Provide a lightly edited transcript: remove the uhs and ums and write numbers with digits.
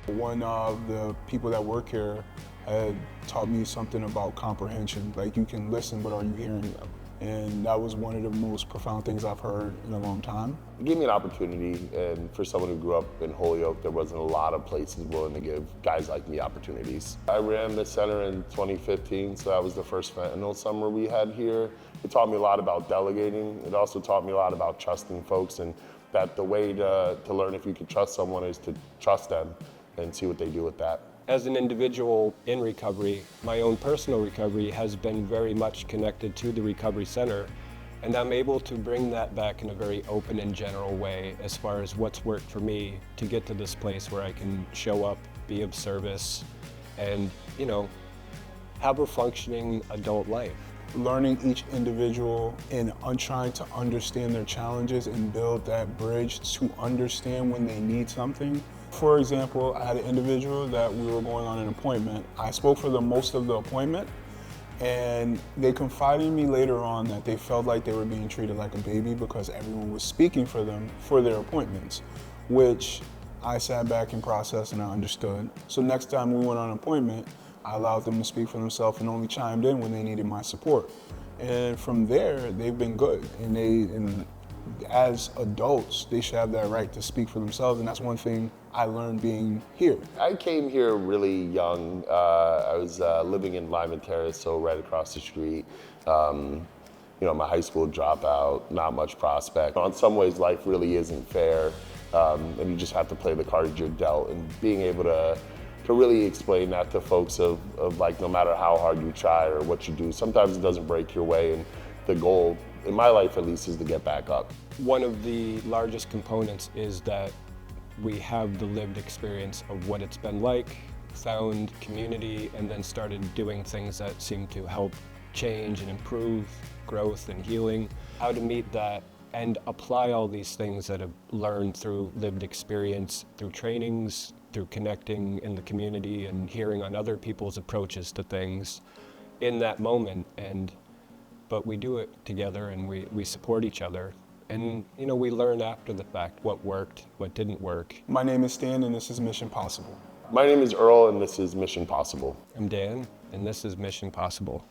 One of the people that work here had taught me something about comprehension. Like, you can listen, but are you hearing them? And that was one of the most profound things I've heard in a long time. It gave me an opportunity, and for someone who grew up in Holyoke, there wasn't a lot of places willing to give guys like me opportunities. I ran the center in 2015, so that was the first fentanyl summer we had here. It taught me a lot about delegating. It also taught me a lot about trusting folks, and that the way to learn if you can trust someone is to trust them and see what they do with that. As an individual in recovery, my own personal recovery has been very much connected to the Recovery Center, and I'm able to bring that back in a very open and general way as far as what's worked for me to get to this place where I can show up, be of service, and, have a functioning adult life. Learning each individual and trying to understand their challenges and build that bridge to understand when they need something. For example, I had an individual that we were going on an appointment. I spoke for them most of the appointment, and they confided in me later on that they felt like they were being treated like a baby because everyone was speaking for them for their appointments, which I sat back and processed and I understood. So next time we went on an appointment, I allowed them to speak for themselves and only chimed in when they needed my support. And from there, they've been good. And as adults, they should have that right to speak for themselves, and that's one thing I learned being here. I came here really young. I was living in Lyman Terrace, so right across the street. I'm a high school dropout, not much prospect. In some ways, life really isn't fair, and you just have to play the cards you're dealt, and being able to really explain that to folks of like, no matter how hard you try or what you do, sometimes it doesn't break your way, and the goal, in my life at least, is to get back up. One of the largest components is that we have the lived experience of what it's been like, found community, and then started doing things that seem to help change and improve growth and healing. How to meet that and apply all these things that I've learned through lived experience, through trainings, through connecting in the community and hearing on other people's approaches to things in that moment. But we do it together, and we support each other. And we learn after the fact what worked, what didn't work. My name is Stan, and this is Mission Possible. My name is Earl, and this is Mission Possible. I'm Dan, and this is Mission Possible.